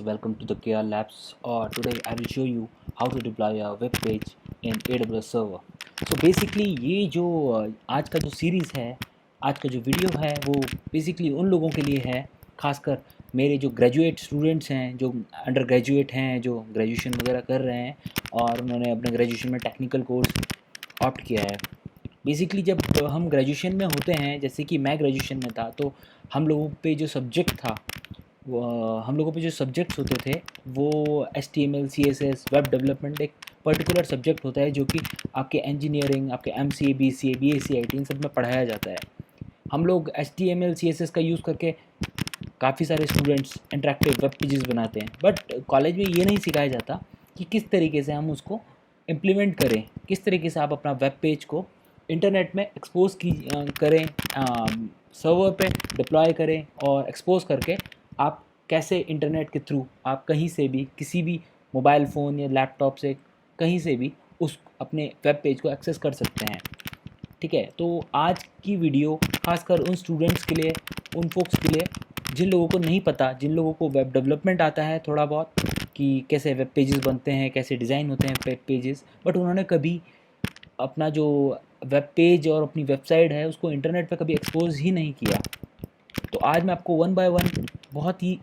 welcome to the KR Labs. Today I will show you how to deploy a web page in AWS server. So basically ये जो आज का जो series है, आज का जो वीडियो है वो बेसिकली उन लोगों के लिए है, खासकर मेरे जो ग्रेजुएट स्टूडेंट्स हैं, जो अंडर ग्रेजुएट हैं, जो ग्रेजुएशन वगैरह कर रहे हैं और उन्होंने अपने ग्रेजुएशन में टेक्निकल कोर्स ऑप्ट किया है। बेसिकली जब हम ग्रेजुएशन में होते हैं, जैसे कि मैं ग्रेजुएशन में था, तो हम लोगों पे जो सब्जेक्ट था, हम लोगों पे जो सब्जेक्ट्स होते थे वो HTML CSS वेब डेवलपमेंट एक पर्टिकुलर सब्जेक्ट होता है जो कि आपके इंजीनियरिंग, आपके MCA BCA BSc IT इन सब में पढ़ाया जाता है। हम लोग HTML CSS का यूज़ करके काफ़ी सारे स्टूडेंट्स इंटरेक्टिव वेब पेजेस बनाते हैं, बट कॉलेज में ये नहीं सिखाया जाता कि किस तरीके से हम उसको इम्प्लीमेंट करें, किस तरीके से आप अपना वेब पेज को इंटरनेट में एक्सपोज करें, सर्वर पे डिप्लॉय करें और एक्सपोज करके आप कैसे इंटरनेट के थ्रू आप कहीं से भी, किसी भी मोबाइल फ़ोन या लैपटॉप से कहीं से भी उस अपने वेब पेज को एक्सेस कर सकते हैं। ठीक है, तो आज की वीडियो खासकर उन स्टूडेंट्स के लिए, उन फोक्स के लिए जिन लोगों को नहीं पता, जिन लोगों को वेब डेवलपमेंट आता है थोड़ा बहुत कि कैसे वेब पेजेस बनते हैं, कैसे डिज़ाइन होते हैं वेब पेजेस, बट उन्होंने कभी अपना जो वेब पेज और अपनी वेबसाइट है उसको इंटरनेट पे कभी एक्सपोज ही नहीं किया। तो आज मैं आपको वन बाय वन बहुत ही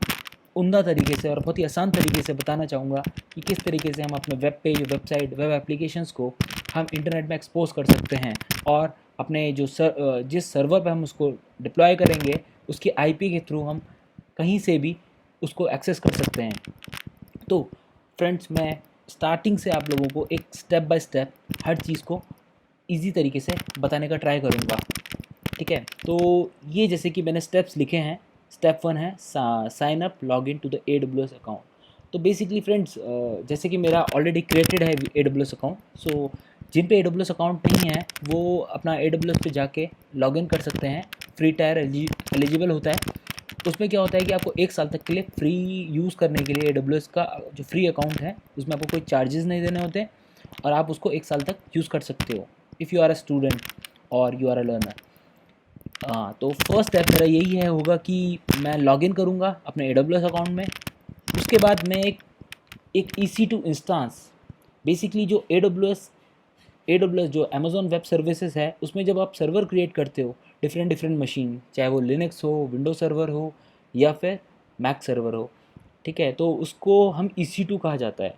उम्दा तरीके से और बहुत ही आसान तरीके से बताना चाहूँगा कि किस तरीके से हम अपने web page, website, web applications को हम इंटरनेट में एक्सपोज कर सकते हैं और अपने जो जिस सर्वर पर हम उसको डिप्लॉय करेंगे उसकी IP के थ्रू हम कहीं से भी उसको एक्सेस कर सकते हैं। तो फ्रेंड्स, मैं स्टार्टिंग से आप लोगों को एक स्टेप बाय स्टेप हर चीज़ को ईजी तरीके से बताने का ट्राई करूँगा। ठीक है, तो ये जैसे कि मैंने स्टेप्स लिखे हैं। स्टेप 1 है sign up log in to the AWS account. तो बेसिकली फ्रेंड्स, जैसे कि मेरा ऑलरेडी क्रिएटेड है AWS अकाउंट, सो जिन पे AWS अकाउंट नहीं है वो अपना AWS पे जाके लॉग इन कर सकते हैं। फ्री टायर एलिजिबल होता है। उसमें क्या होता है कि आपको 1 साल तक के लिए फ्री यूज़ करने के लिए AWS का जो फ्री अकाउंट है उसमें आपको कोई चार्जेस नहीं देने होते और आप उसको 1 साल तक यूज़ कर सकते हो if you are a student और यू आर अ लर्नर। तो फर्स्ट स्टेप मेरा यही है होगा कि मैं लॉगिन करूँगा अपने AWS अकाउंट में। उसके बाद मैं एक EC2 इंस्टेंस, बेसिकली जो AWS जो अमेज़ॉन वेब सर्विसेज है उसमें जब आप सर्वर क्रिएट करते हो डिफरेंट मशीन, चाहे वो लिनक्स हो, विंडो सर्वर हो या फिर मैक सर्वर हो, ठीक है, तो उसको हम EC2 कहा जाता है।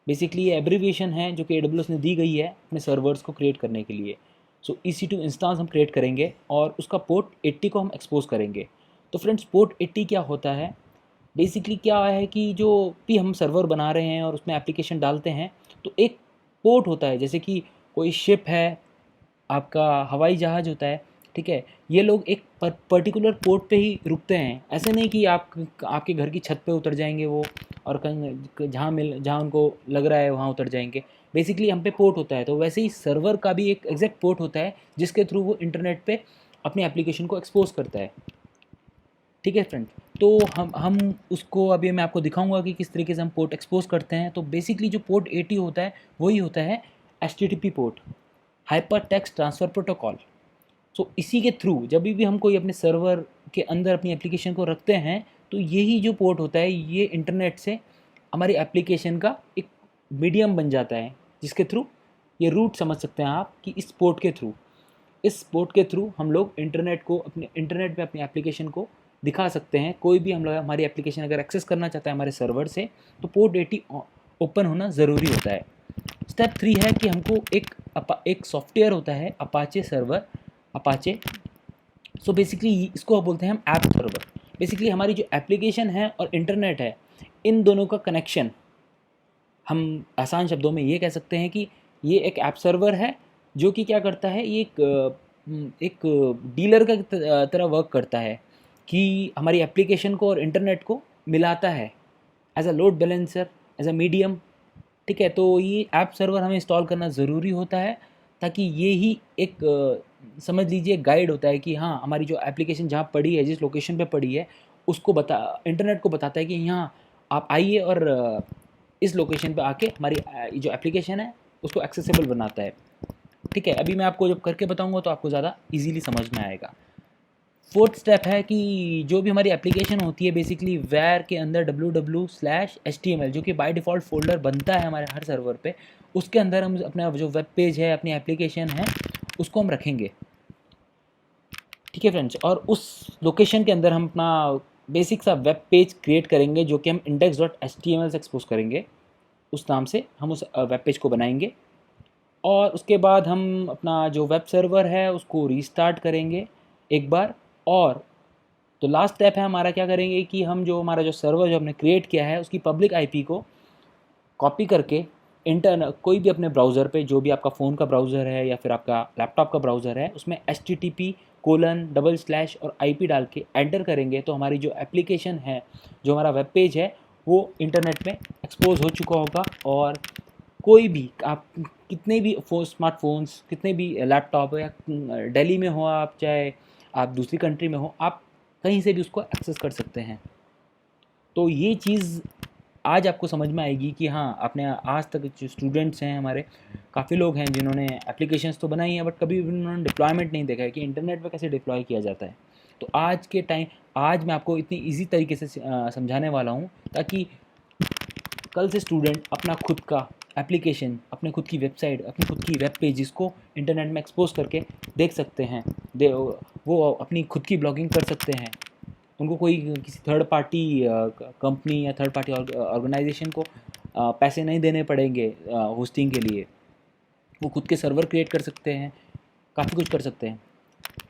बेसिकली ये एब्रीविएशन है जो कि AWS ने दी गई है अपने सर्वर्स को क्रिएट करने के लिए। सो EC2 इंस्टेंस हम क्रिएट करेंगे और उसका पोर्ट 80 को हम एक्सपोज करेंगे। तो फ्रेंड्स, पोर्ट 80 क्या होता है? बेसिकली क्या है कि जो भी हम सर्वर बना रहे हैं और उसमें एप्लीकेशन डालते हैं तो एक पोर्ट होता है, जैसे कि कोई शिप है, आपका हवाई जहाज़ होता है, ठीक है, ये लोग एक पर्टिकुलर पोर्ट पे ही रुकते हैं। ऐसे नहीं कि आप आपके घर की छत पे उतर जाएंगे वो और कहीं जहाँ उनको लग रहा है वहाँ उतर जाएंगे। बेसिकली हम पे पोर्ट होता है, तो वैसे ही सर्वर का भी एक एग्जैक्ट पोर्ट होता है जिसके थ्रू वो इंटरनेट पे अपनी एप्लीकेशन को एक्सपोज करता है। ठीक है फ्रेंड, तो हम उसको अभी मैं आपको दिखाऊंगा कि किस तरीके से हम पोर्ट एक्सपोज करते हैं। तो बेसिकली जो पोर्ट 80 होता है वही होता है HTTP port, hyper text transfer protocol. So इसी के थ्रू जब भी हम कोई अपने सर्वर के अंदर अपनी एप्लीकेशन को रखते हैं तो यही जो पोर्ट होता है ये इंटरनेट से हमारी एप्लीकेशन का एक मीडियम बन जाता है, जिसके थ्रू ये रूट समझ सकते हैं आप कि इस पोर्ट के थ्रू हम लोग इंटरनेट पे अपनी एप्लीकेशन को दिखा सकते हैं। कोई भी हम लोग हमारी एप्लीकेशन अगर एक्सेस करना चाहता है हमारे सर्वर से तो पोर्ट 80 ओपन होना ज़रूरी होता है। स्टेप 3 है कि हमको एक सॉफ्टवेयर होता है Apache server, Apache. So basically इसको बोलते हैं हम ऐप सर्वर। बेसिकली हमारी जो एप्लीकेशन है और इंटरनेट है, इन दोनों का कनेक्शन, हम आसान शब्दों में ये कह सकते हैं कि ये एक ऐप सर्वर है जो कि क्या करता है, ये एक डीलर का तरह वर्क करता है कि हमारी एप्लीकेशन को और इंटरनेट को मिलाता है as a load balancer, as a medium. ठीक है, तो ये ऐप सर्वर हमें इंस्टॉल करना ज़रूरी होता है ताकि ये ही एक समझ लीजिए गाइड होता है कि हाँ, हमारी जो एप्लीकेशन जहाँ पड़ी है, जिस लोकेशन पे पड़ी है, उसको इंटरनेट को बताता है कि यहाँ आप आइए और इस लोकेशन पे आके हमारी जो एप्लीकेशन है उसको एक्सेसिबल बनाता है। ठीक है, अभी मैं आपको जब करके बताऊंगा तो आपको ज़्यादा इजीली समझ में आएगा। फोर्थ स्टेप है कि जो भी हमारी एप्लीकेशन होती है बेसिकली वेयर के अंदर www/html जो कि बाय डिफ़ॉल्ट फ़ोल्डर बनता है हमारे हर सर्वर पे, उसके अंदर हम अपना जो वेब पेज है, अपनी एप्लीकेशन है, उसको हम रखेंगे। ठीक है फ्रेंड्स, और उस लोकेशन के अंदर हम अपना बेसिक सा वेब पेज क्रिएट करेंगे जो कि हम index.html से एक्सपोज करेंगे। उस नाम से हम उस वेब पेज को बनाएंगे और उसके बाद हम अपना जो वेब सर्वर है उसको रीस्टार्ट करेंगे एक बार। और तो लास्ट स्टेप है हमारा, क्या करेंगे कि हम जो हमारा जो सर्वर जो हमने क्रिएट किया है उसकी पब्लिक आईपी को कॉपी करके इंटरनल कोई भी अपने ब्राउज़र पे, जो भी आपका फ़ोन का ब्राउज़र है या फिर आपका लैपटॉप का ब्राउज़र है, उसमें http:// और आईपी डाल के एंटर करेंगे तो हमारी जो एप्लीकेशन है, जो हमारा वेब पेज है, वो इंटरनेट में एक्सपोज हो चुका होगा। और कोई भी आप कितने भी स्मार्टफोन्स, कितने भी लैपटॉप या दिल्ली में हो आप, चाहे आप दूसरी कंट्री में हो, आप कहीं से भी उसको एक्सेस कर सकते हैं। तो ये चीज़ आज आपको समझ में आएगी कि हाँ, आपने आज तक जो स्टूडेंट्स हैं हमारे, काफ़ी लोग हैं जिन्होंने एप्लीकेशंस तो बनाई हैं बट कभी भी उन्होंने डिप्लॉयमेंट नहीं देखा है कि इंटरनेट पे कैसे डिप्लॉय किया जाता है। तो आज मैं आपको इतनी ईजी तरीके से समझाने वाला हूँ ताकि कल से स्टूडेंट अपना खुद का एप्लीकेशन, अपने खुद की वेबसाइट, अपनी खुद की वेब पेजेस को इंटरनेट में एक्सपोज करके देख सकते हैं। वो अपनी खुद की ब्लॉगिंग कर सकते हैं। उनको कोई किसी थर्ड पार्टी कंपनी या थर्ड पार्टी ऑर्गेनाइजेशन को पैसे नहीं देने पड़ेंगे होस्टिंग के लिए। वो खुद के सर्वर क्रिएट कर सकते हैं, काफ़ी कुछ कर सकते हैं।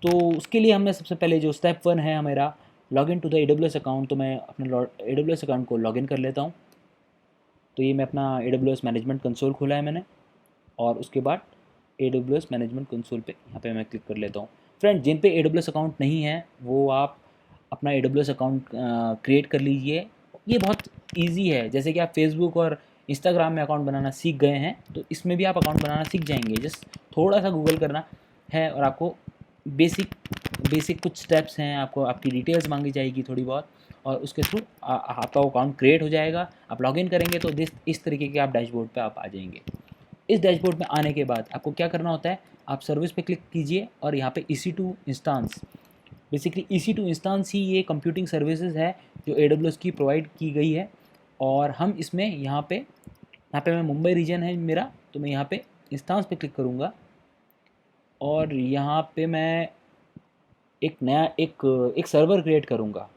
तो उसके लिए हमने सबसे पहले जो स्टेप 1 है हमारा, log in to the AWS account. तो मैं अपने AWS अकाउंट को लॉग इन कर लेता हूँ। तो ये मैं अपना AWS मैनेजमेंट कंसोल खोला है मैंने, और उसके बाद AWS मैनेजमेंट कंसोल पे यहाँ पे मैं क्लिक कर लेता हूँ। फ्रेंड, जिन पे AWS अकाउंट नहीं है वो आप अपना AWS अकाउंट क्रिएट कर लीजिए। ये बहुत इजी है। जैसे कि आप फेसबुक और इंस्टाग्राम में अकाउंट बनाना सीख गए हैं, तो इसमें भी आप अकाउंट बनाना सीख जाएंगे। जस्ट थोड़ा सा गूगल करना है और आपको बेसिक बेसिक कुछ स्टेप्स हैं, आपको आपकी डिटेल्स मांगी जाएगी थोड़ी बहुत, और उसके थ्रू आपका अकाउंट क्रिएट हो जाएगा। आप लॉगिन करेंगे तो इस तरीके के आप डैशबोर्ड पे आप आ जाएंगे। इस डैशबोर्ड में आने के बाद आपको क्या करना होता है, आप सर्विस पे क्लिक कीजिए और यहाँ पे EC2 instance, basically EC2 instance ही ये कंप्यूटिंग सर्विसेज है जो AWS की प्रोवाइड की गई है। और हम इसमें यहाँ पे मैं मुंबई रीजन है मेरा, तो मैं यहाँ पे इंस्टांस पे क्लिक करूँगा और यहाँ पे मैं एक सर्वर क्रिएट करूँगा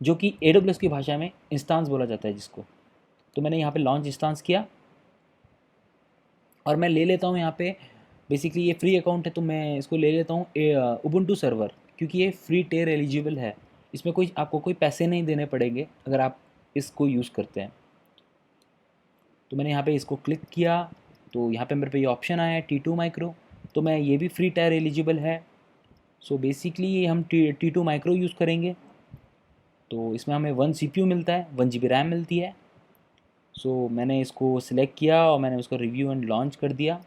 जो कि AWS की भाषा में इंस्टांस बोला जाता है जिसको। तो मैंने यहाँ पे लॉन्च इंस्टांस किया और मैं ले लेता हूँ यहाँ पे, बेसिकली ये फ्री अकाउंट है तो मैं इसको ले लेता हूँ उबुंटू सर्वर, क्योंकि ये फ्री टेयर एलिजिबल है। इसमें आपको कोई पैसे नहीं देने पड़ेंगे अगर आप इसको यूज़ करते हैं। तो मैंने यहाँ पे इसको क्लिक किया तो यहाँ पे मेरे पे ये ऑप्शन आया है T2 माइक्रो, तो मैं ये भी फ्री टेयर एलिजिबल है। सो बेसिकली हम T2 माइक्रो यूज़ करेंगे। तो इसमें हमें 1 CPU मिलता है, 1 GB रैम मिलती है। सो मैंने इसको सिलेक्ट किया और मैंने उसको रिव्यू एंड लॉन्च कर दिया।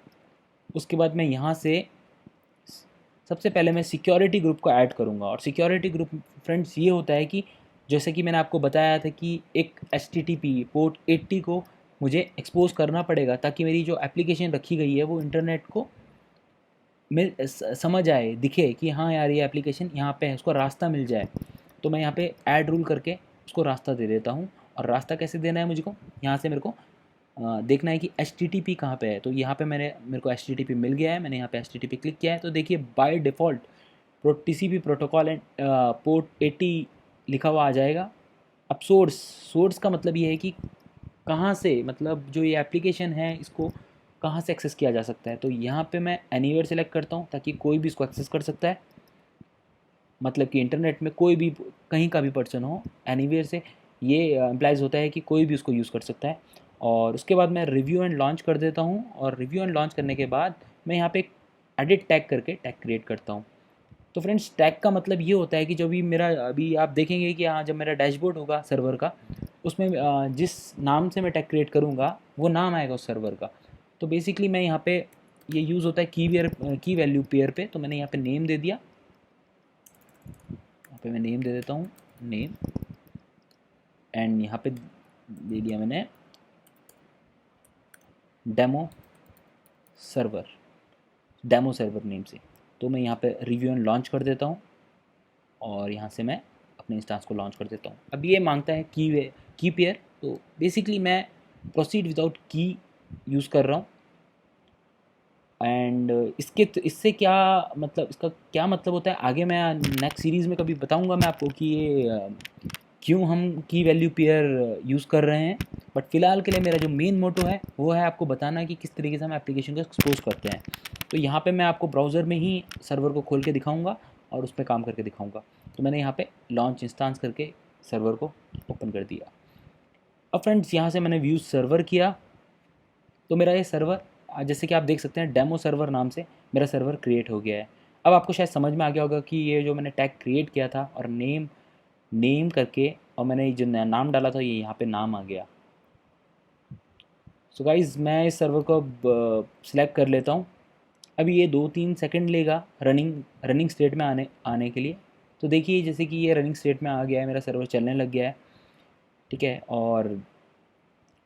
उसके बाद मैं यहाँ से सबसे पहले मैं सिक्योरिटी ग्रुप को ऐड करूँगा। और सिक्योरिटी ग्रुप फ्रेंड्स ये होता है कि जैसे कि मैंने आपको बताया था कि एक HTTP पोर्ट 80 को मुझे एक्सपोज करना पड़ेगा ताकि मेरी जो एप्लीकेशन रखी गई है वो इंटरनेट को समझ आए, दिखे कि हाँ यार ये एप्लीकेशन यहाँ पे है, उसको रास्ता मिल जाए। तो मैं यहाँ पे ऐड रूल करके उसको रास्ता दे देता हूँ। और रास्ता कैसे देना है मुझको, यहाँ से मेरे को देखना है कि HTTP कहाँ पे है। तो यहाँ पे मेरे को HTTP मिल गया है, मैंने यहाँ पे HTTP क्लिक किया है। तो देखिए by default TCP protocol and port 80 लिखा हुआ आ जाएगा। अब सोर्स का मतलब ये है कि कहाँ से, मतलब जो ये एप्लीकेशन है इसको कहाँ से एक्सेस किया जा सकता है। तो यहाँ पे मैं एनीवेयर सेलेक्ट करता हूँ ताकि कोई भी इसको एक्सेस कर सकता है, मतलब कि इंटरनेट में कोई भी कहीं का भी पर्सन हो, एनीवेयर से ये इम्प्लाइज होता है कि कोई भी उसको यूज़ कर सकता है। और उसके बाद मैं रिव्यू एंड लॉन्च कर देता हूँ। और रिव्यू एंड लॉन्च करने के बाद मैं यहाँ पे एक एडिट टैग करके टैग क्रिएट करता हूँ। तो फ्रेंड्स, टैग का मतलब ये होता है कि जो भी मेरा अभी आप देखेंगे कि हाँ, जब मेरा डैशबोर्ड होगा सर्वर का, उसमें जिस नाम से मैं टैग क्रिएट करूँगा वो नाम आएगा उस सर्वर का। तो बेसिकली मैं यहाँ पे ये यूज़ होता है की वैल्यू पेयर पे। तो मैंने यहाँ पे नेम दे दिया, यहाँ पे मैं नेम दे देता हूँ, नेम, एंड यहाँ पे दे दिया मैंने डेमो सर्वर नेम से। तो मैं यहाँ पे रिव्यू एंड लॉन्च कर देता हूँ और यहाँ से मैं अपने इंस्टांस को लॉन्च कर देता हूँ। अब ये मांगता है की पेयर, तो बेसिकली मैं प्रोसीड विदाउट की यूज़ कर रहा हूँ। एंड इससे क्या मतलब, इसका क्या मतलब होता है आगे मैं नेक्स्ट सीरीज़ में कभी बताऊंगा मैं आपको कि ये क्यों हम की वैल्यू पेयर यूज़ कर रहे हैं। बट फ़िलहाल के लिए मेरा जो मेन मोटो है वो है आपको बताना कि किस तरीके से हम एप्लीकेशन को एक्सपोज करते हैं। तो यहाँ पे मैं आपको ब्राउज़र में ही सर्वर को खोल के दिखाऊंगा और उस पर काम करके दिखाऊंगा। तो मैंने यहाँ पे लॉन्च इंस्टांस करके सर्वर को ओपन कर दिया। अब फ्रेंड्स यहाँ से मैंने व्यू सर्वर किया, तो मेरा ये सर्वर जैसे कि आप देख सकते हैं डेमो सर्वर नाम से मेरा सर्वर क्रिएट हो गया है। अब आपको शायद समझ में आ गया होगा कि ये जो मैंने टैग क्रिएट किया था और नेम करके और मैंने जो नाम डाला था ये यहाँ पे नाम आ गया। सो गाइज़ मैं इस सर्वर को अब सिलेक्ट कर लेता हूँ। अभी ये 2-3 सेकंड लेगा रनिंग स्टेट में आने के लिए। तो देखिए जैसे कि ये रनिंग स्टेट में आ गया है, मेरा सर्वर चलने लग गया है, ठीक है। और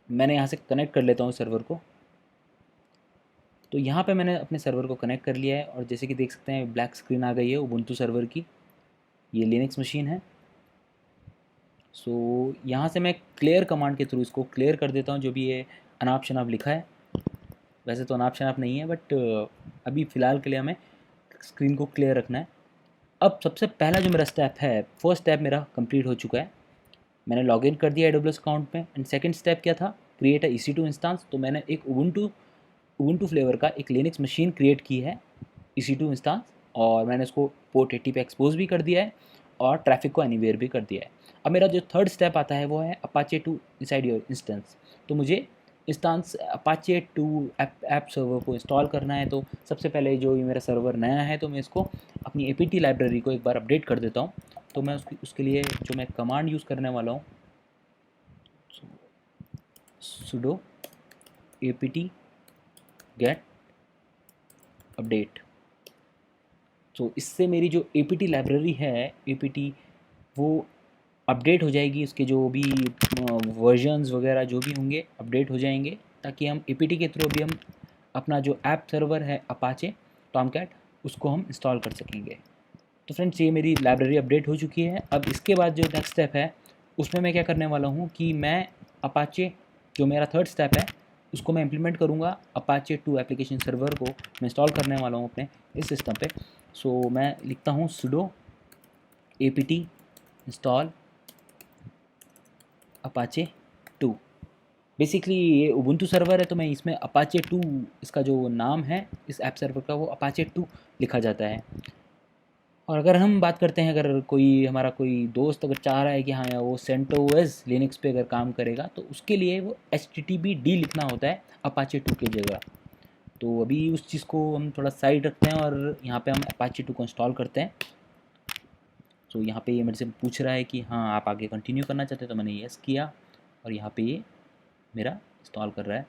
मैंने यहाँ से कनेक्ट कर लेता हूँ सर्वर को। तो यहाँ पे मैंने अपने सर्वर को कनेक्ट कर लिया है और जैसे कि देख सकते हैं ब्लैक स्क्रीन आ गई है उबुंटू सर्वर की। ये लिनक्स मशीन है। सो यहाँ से मैं क्लियर कमांड के थ्रू इसको क्लियर कर देता हूँ जो भी ये अनाप शनाप लिखा है। वैसे तो अनाप शनाप नहीं है, बट अभी फ़िलहाल के लिए हमें स्क्रीन को क्लियर रखना है। अब सबसे पहला जो मेरा स्टेप है, फर्स्ट स्टेप मेरा कंप्लीट हो चुका है। मैंने लॉगिन कर दिया AWS अकाउंट में। एंड सेकंड स्टेप क्या था, क्रिएट अ EC2 इंस्टांस। तो मैंने एक उबुंटू फ्लेवर का एक लिनक्स मशीन क्रिएट की है EC2 इंस्टांस, और मैंने उसको पोर्ट 80 पे एक्सपोज भी कर दिया है और ट्रैफिक को एनीवेयर भी कर दिया है। अब मेरा जो थर्ड स्टेप आता है वो है अपाचे 2 इनसाइड योर इंस्टेंस। तो मुझे इंस्टांस अपाचे 2 ऐप सर्वर को इंस्टॉल करना है। तो सबसे पहले जो ये मेरा सर्वर नया है तो मैं इसको अपनी APT लाइब्रेरी को एक बार अपडेट कर देता हूँ। तो मैं उसके लिए जो मैं कमांड यूज़ करने वाला हूँ, sudo apt get अपडेट। तो इससे मेरी जो APT लाइब्रेरी है, APT वो अपडेट हो जाएगी। उसके जो भी वर्जन्स वगैरह जो भी होंगे अपडेट हो जाएंगे, ताकि हम APT के थ्रू भी हम अपना जो ऐप सर्वर है अपाचे टॉमकैट उसको हम इंस्टॉल कर सकेंगे। तो फ्रेंड्स ये मेरी लाइब्रेरी अपडेट हो चुकी है। अब इसके बाद जो नेक्स्ट स्टेप है उसमें मैं क्या करने वाला हूँ कि मैं अपाचे जो मेरा थर्ड स्टेप है उसको मैं इम्प्लीमेंट करूँगा। अपाचे 2 एप्लीकेशन सर्वर को मैं इंस्टॉल करने वाला हूँ अपने इस सिस्टम पे। सो मैं लिखता हूँ sudo apt install Apache 2। Basically ये उबुंटू सर्वर है तो मैं इसमें अपाचे 2 इसका जो नाम है इस ऐप सर्वर का वो अपाचे 2 लिखा जाता है। और अगर हम बात करते हैं, अगर हमारा कोई दोस्त अगर चाह रहा है कि हाँ यार वो CentOS लिनक्स पे अगर काम करेगा तो उसके लिए वो HTTPD लिखना होता है अपाचे 2 की जगह। तो अभी उस चीज़ को हम थोड़ा साइड रखते हैं और यहाँ पे हम अपाचे 2 को इंस्टॉल करते हैं। तो यहाँ पे ये मेरे से पूछ रहा है कि हाँ आप आगे कंटिन्यू करना चाहते हैं, तो मैंने यस किया और यहाँ पे ये मेरा इंस्टॉल कर रहा है।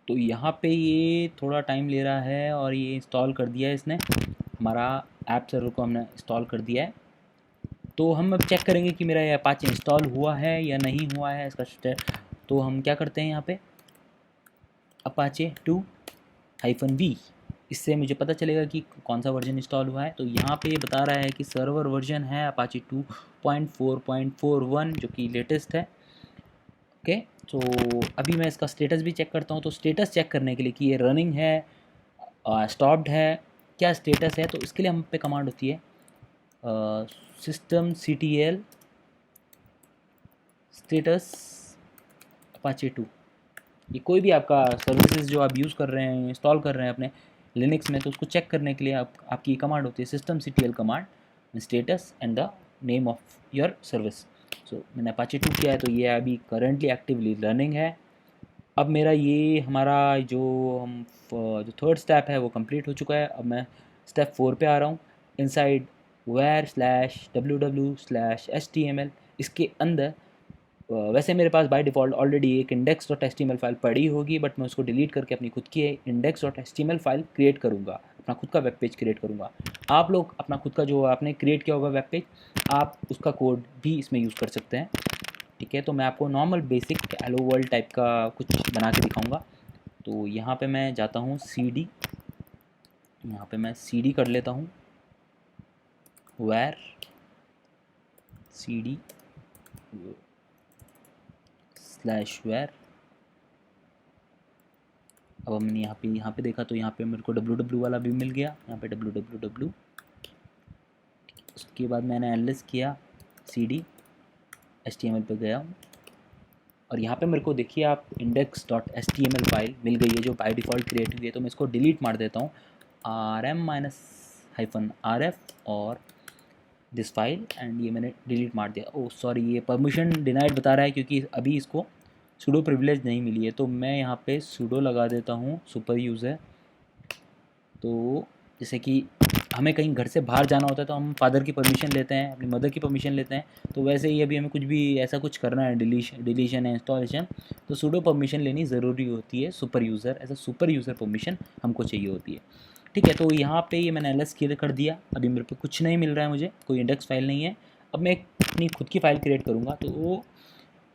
तो यहाँ पे ये थोड़ा टाइम ले रहा है और ये इंस्टॉल कर दिया है इसने, हमारा ऐप सर्वर को हमने इंस्टॉल कर दिया है। तो हम अब चेक करेंगे कि मेरा ये अपाचे इंस्टॉल हुआ है या नहीं हुआ है इसका स्टेप। तो हम क्या करते हैं यहाँ पे अपाचे 2-v, इससे मुझे पता चलेगा कि कौन सा वर्जन इंस्टॉल हुआ है। तो यहाँ पे ये बता रहा है कि सर्वर वर्जन है अपाचे 2.4.41 जो कि लेटेस्ट है। ओके, तो अभी मैं इसका स्टेटस भी चेक करता हूँ। तो स्टेटस चेक करने के लिए कि ये रनिंग है, स्टॉप्ड है, क्या स्टेटस है, तो इसके लिए हम पे कमांड होती है systemctl स्टेटस अपाचे 2। ये कोई भी आपका सर्विसेज जो आप यूज़ कर रहे हैं, इंस्टॉल कर रहे हैं अपने लिनक्स में, तो उसको चेक करने के लिए आपकी कमांड होती है systemctl command status and the name of your service. So मैंने अपाचे 2 किया है तो ये अभी करेंटली एक्टिवली रनिंग है। अब मेरा ये हमारा जो थर्ड स्टेप है वो कंप्लीट हो चुका है। अब मैं स्टेप 4 पे आ रहा हूँ, इनसाइड where/www/html। इसके अंदर वैसे मेरे पास बाय डिफ़ॉल्ट ऑलरेडी एक index.html फाइल पड़ी होगी, बट मैं उसको डिलीट करके अपनी खुद की index.html फाइल क्रिएट करूँगा, अपना खुद का वेब पेज क्रिएट करूँगा। आप लोग अपना खुद का जो आपने क्रिएट किया होगा वेब पेज, आप उसका कोड भी इसमें यूज़ कर सकते हैं, ठीक है। तो मैं आपको normal basic hello world type का कुछ बना के दिखाऊँगा। तो यहाँ पे मैं जाता हूँ cd यहाँ पे मैं cd कर लेता हूँ, where cd /where। अब मैंने यहाँ पे देखा तो यहाँ पे मेरे को www वाला भी मिल गया, यहाँ पे www। उसके बाद मैंने एलएस किया, cd html पे गया हूँ, और यहाँ पे मेरे को देखिए आप index.html फाइल मिल गई है जो बाय डिफ़ॉल्ट क्रिएट हुई है। तो मैं इसको डिलीट मार देता हूँ, rm-rf और दिस फाइल, एंड ये मैंने डिलीट मार दिया। ओह सॉरी, ये परमिशन डिनाइड बता रहा है क्योंकि अभी इसको सूडो प्रिविलेज नहीं मिली है। तो मैं यहाँ पे सूडो लगा देता हूँ सुपर यूज़र। तो जैसे कि हमें कहीं घर से बाहर जाना होता है तो हम फादर की परमिशन लेते हैं, अपनी मदर की परमिशन लेते हैं। तो वैसे ही अभी हमें कुछ भी ऐसा कुछ करना है, डिलीशन है, इंस्टॉलेशन, तो सूडो परमिशन लेनी ज़रूरी होती है। सुपर यूज़र, ऐसा सुपर यूज़र परमिशन हमको चाहिए होती है। ठीक है, तो यहाँ पे ये मैंने एलएस क्लियर कर दिया। अभी मेरे पे कुछ नहीं मिल रहा है, मुझे कोई इंडेक्स फाइल नहीं है। अब मैं अपनी खुद की फ़ाइल क्रिएट करूँगा, तो वो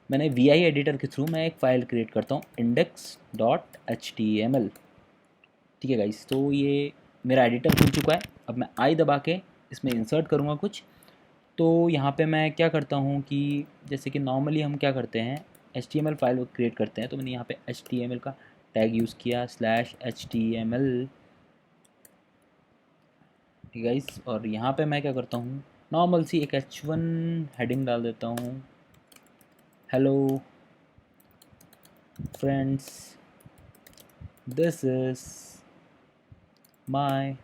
मैंने VI एडिटर के थ्रू मैं एक फ़ाइल क्रिएट करता हूँ, index.html। ठीक है गाइस, तो ये मेरा एडिटर खुल चुका है। अब मैं आई दबा के इसमें इंसर्ट करूँगा कुछ। तो यहाँ पे मैं क्या करता हूँ कि जैसे कि नॉर्मली हम क्या करते हैं, HTML फाइल क्रिएट करते हैं। तो मैंने यहाँ पे HTML का टैग यूज़ किया /HTML। ठीक है गाइस, और यहाँ पे मैं क्या करता हूँ, नॉर्मल सी एक H1 हेडिंग डाल देता हूँ, hello friends, this is my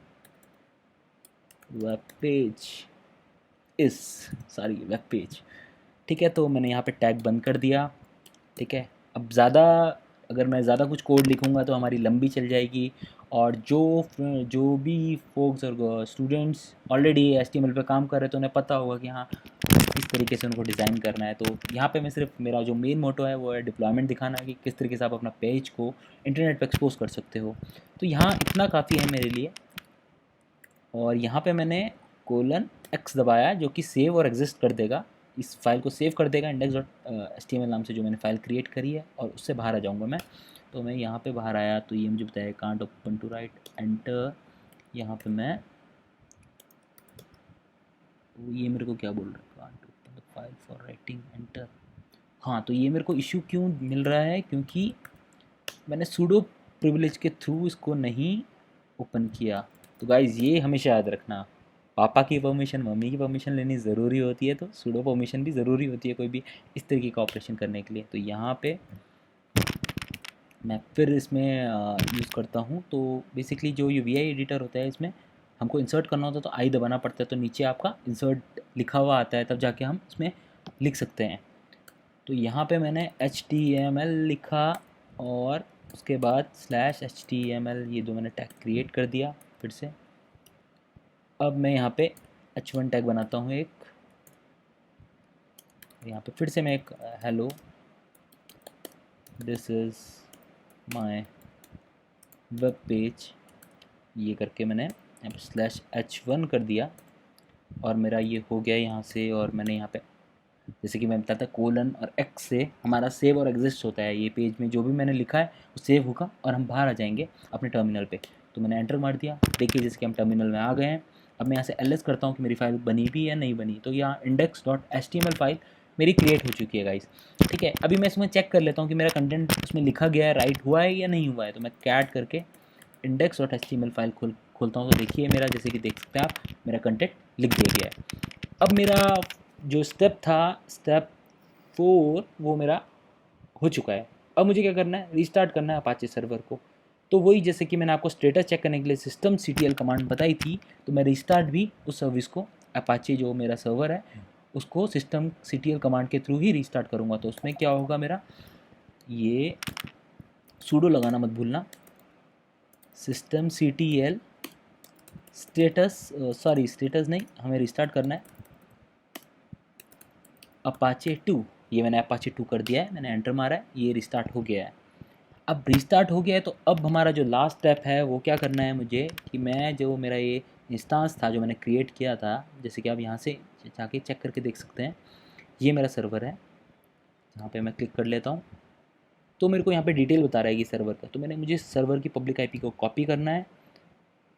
web page web page. ठीक है, तो मैंने यहाँ पे टैग बंद कर दिया। ठीक है, अब अगर मैं ज़्यादा कुछ कोड लिखूँगा तो हमारी लंबी चल जाएगी, और जो भी फोक्स और स्टूडेंट्स ऑलरेडी HTML पे काम कर रहे हैं तो उन्हें पता होगा कि हाँ किस तरीके से उनको डिज़ाइन करना है। तो यहाँ पे मैं सिर्फ, मेरा जो मेन मोटो है वो है डिप्लॉयमेंट दिखाना, कि किस तरीके से आप अपना पेज को इंटरनेट पर एक्सपोज कर सकते हो। तो यहाँ इतना काफ़ी है मेरे लिए। और यहाँ पे मैंने :x दबाया जो कि सेव और एग्जिस्ट कर देगा, इस फाइल को सेव कर देगा index.html नाम से जो मैंने फ़ाइल क्रिएट करी है, और उससे बाहर आ जाऊँगा मैं। तो मैं यहाँ पे बाहर आया तो ये मुझे बताया can't open to write enter. यहाँ पे मैं, ये मेरे को क्या बोल रहा है, can't open the file for writing enter. हाँ, तो ये मेरे को इश्यू क्यों मिल रहा है, क्योंकि मैंने सूडो प्रिविलेज के थ्रू इसको नहीं ओपन किया। तो गाइज़ ये हमेशा याद रखना, पापा की परमिशन, मम्मी की परमिशन लेनी ज़रूरी होती है, तो सूडो परमिशन भी ज़रूरी होती है कोई भी इस तरीके का ऑपरेशन करने के लिए। तो यहाँ पे मैं फिर इसमें यूज़ करता हूँ। तो बेसिकली जो ये VI एडिटर होता है, इसमें हमको इंसर्ट करना होता है तो आई दबाना पड़ता है, तो नीचे आपका इंसर्ट लिखा हुआ आता है, तब जाके हम इसमें लिख सकते हैं। तो यहाँ पे मैंने HTML लिखा, और उसके बाद /HTML, ये दो मैंने टैग क्रिएट कर दिया फिर से। अब मैं यहाँ पे H1 टैग बनाता हूँ एक, यहाँ पे फिर से मैं एक hello this is my web page, ये करके मैंने यहाँ पे /H1 कर दिया, और मेरा ये हो गया यहाँ से। और मैंने यहाँ पे, जैसे कि मैं बताता, कोलन और X से हमारा सेव और एग्जिस्ट होता है। ये पेज में जो भी मैंने लिखा है वो सेव होगा और हम बाहर आ जाएंगे अपने टर्मिनल पे। तो मैंने एंटर मार दिया, देखिए जैसे कि हम टर्मिनल में आ गए हैं। अब मैं यहाँ से एलएस करता हूँ कि मेरी फाइल बनी भी या नहीं बनी। तो यहाँ index.html फाइल मेरी क्रिएट हो चुकी है गाइस। ठीक है, अभी मैं इसमें चेक कर लेता हूँ कि मेरा कंटेंट उसमें लिखा गया है, राइट हुआ है या नहीं हुआ है। तो मैं कैट करके index.html फाइल खोलता हूँ। तो देखिए मेरा, जैसे कि देख सकते हैं आप, मेरा कंटेंट लिख दिया गया है। अब मेरा जो स्टेप था, स्टेप 4, वो मेरा हो चुका है। अब मुझे क्या करना है, रीस्टार्ट करना है अपाचे सर्वर को। तो वही, जैसे कि मैंने आपको स्टेटस चेक करने के लिए systemctl कमांड बताई थी, तो मैं रीस्टार्ट भी उस सर्विस को, अपाचे जो मेरा सर्वर है उसको systemctl कमांड के थ्रू ही रीस्टार्ट करूँगा। तो उसमें क्या होगा, मेरा ये सूडो लगाना मत भूलना, systemctl स्टेटस नहीं, हमें रिस्टार्ट करना है अपाचे 2। ये मैंने अपाचे 2 कर दिया है, मैंने एंटर मारा है, ये रिस्टार्ट हो गया है। अब रिस्टार्ट हो गया है, तो अब हमारा जो लास्ट स्टेप है वो क्या करना है मुझे, कि मैं जो मेरा ये इंस्टांस था जो मैंने क्रिएट किया था, जैसे कि आप यहाँ से जाके चेक करके देख सकते हैं, ये मेरा सर्वर है। यहाँ पे मैं क्लिक कर लेता हूँ तो मेरे को यहाँ पे डिटेल बता रहा है कि सर्वर का। तो मुझे सर्वर की पब्लिक IP को कॉपी करना है,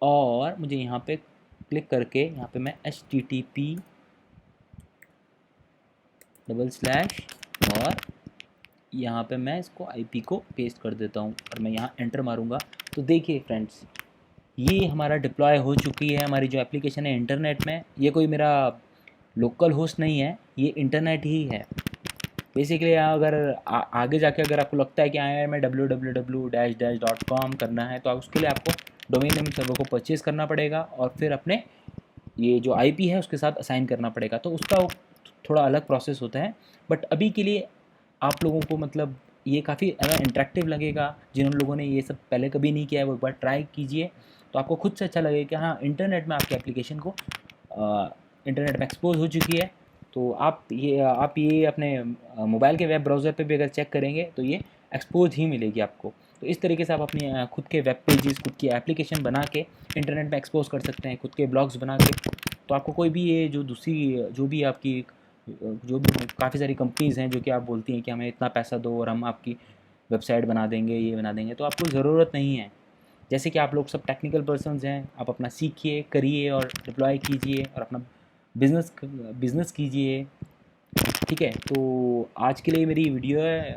और मुझे यहाँ पे क्लिक करके यहाँ पे मैं http:// और यहाँ पे मैं इसको IP को पेस्ट कर देता हूँ और मैं यहाँ एंटर मारूँगा। तो देखिए फ्रेंड्स, ये हमारा डिप्लॉय हो चुकी है हमारी जो एप्लीकेशन है इंटरनेट में। ये कोई मेरा लोकल होस्ट नहीं है, ये इंटरनेट ही है। बेसिकली अगर आगे जाके अगर आपको लगता है कि मैं www-.com करना है, तो उसके लिए आपको डोमेन नेम सर्वर को परचेज़ करना पड़ेगा और फिर अपने ये जो IP है उसके साथ असाइन करना पड़ेगा। तो उसका थोड़ा अलग प्रोसेस होता है। बट अभी के लिए आप लोगों को मतलब ये काफ़ी ज़्यादा इंटरेक्टिव लगेगा। जिन लोगों ने ये सब पहले कभी नहीं किया है वो एक बार ट्राई कीजिए, तो आपको खुद से अच्छा लगेगा कि हाँ, इंटरनेट में आपके एप्लीकेशन को इंटरनेट में एक्सपोज हो चुकी है। तो आप ये अपने मोबाइल के वेब ब्राउज़र पे भी अगर चेक करेंगे तो ये एक्सपोज ही मिलेगी आपको। तो इस तरीके से आप अपनी खुद के वेब पेजेस, खुद की एप्लीकेशन बना के इंटरनेट में एक्सपोज कर सकते हैं, खुद के ब्लॉग्स बना के। तो आपको कोई भी ये जो दूसरी जो भी आपकी जो भी काफ़ी सारी कंपनीज़ हैं जो कि आप बोलती हैं कि हमें इतना पैसा दो और हम आपकी वेबसाइट बना देंगे, ये बना देंगे, तो आपको ज़रूरत नहीं है। जैसे कि आप लोग सब टेक्निकल पर्सन्स हैं, आप अपना सीखिए, करिए और डिप्लॉय कीजिए और अपना बिज़नेस कीजिए। ठीक है, तो आज के लिए मेरी वीडियो है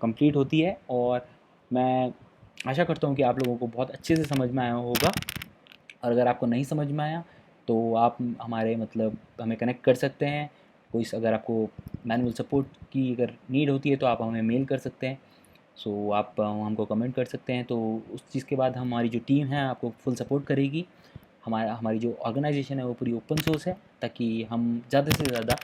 कंप्लीट होती है और मैं आशा करता हूँ कि आप लोगों को बहुत अच्छे से समझ में आया होगा। और अगर आपको नहीं समझ में आया तो आप हमारे मतलब हमें कनेक्ट कर सकते हैं। कोई अगर आपको मैनुअल सपोर्ट की अगर नीड होती है तो आप हमें मेल कर सकते हैं। सो आप हमको कमेंट कर सकते हैं। तो उस चीज़ के बाद हमारी जो टीम है आपको फुल सपोर्ट करेगी। हमारी जो ऑर्गेनाइजेशन है वो पूरी ओपन सोर्स है, ताकि हम ज़्यादा से ज़्यादा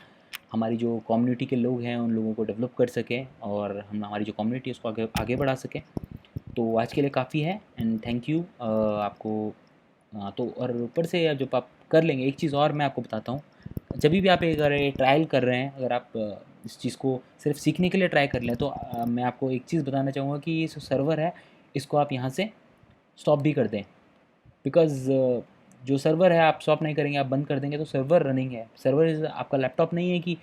हमारी जो कम्युनिटी के लोग हैं उन लोगों को डेवलप कर सकें और हम हमारी जो कम्युनिटी है उसको आगे आगे बढ़ा सकें। तो आज के लिए काफ़ी है एंड थैंक यू आपको। तो और ऊपर से जब आप कर लेंगे, एक चीज़ और मैं आपको बताता हूँ। जब भी आप अगर ये ट्रायल कर रहे हैं, अगर आप इस चीज़ को सिर्फ सीखने के लिए ट्राई कर लें, तो मैं आपको एक चीज़ बताना चाहूँगा कि ये जो सर्वर है इसको आप यहाँ से स्टॉप भी कर दें। बिकॉज़ जो सर्वर है आप स्टॉप नहीं करेंगे, आप बंद कर देंगे तो सर्वर रनिंग है। सर्वर आपका लैपटॉप नहीं है कि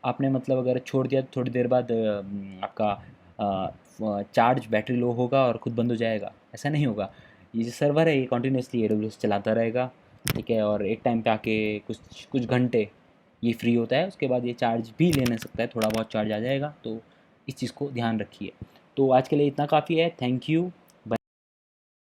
आपने मतलब अगर छोड़ दिया तो थोड़ी देर बाद आपका चार्ज बैटरी लो होगा और खुद बंद हो जाएगा, ऐसा नहीं होगा। ये जो सर्वर है ये कंटिन्यूसली AWS चलाता रहेगा, ठीक है। और एक टाइम पे आके कुछ कुछ घंटे ये फ्री होता है, उसके बाद ये चार्ज भी ले नहीं सकता है, थोड़ा बहुत चार्ज आ जाएगा। तो इस चीज़ को ध्यान रखिए। तो आज के लिए इतना काफ़ी है। Thank you.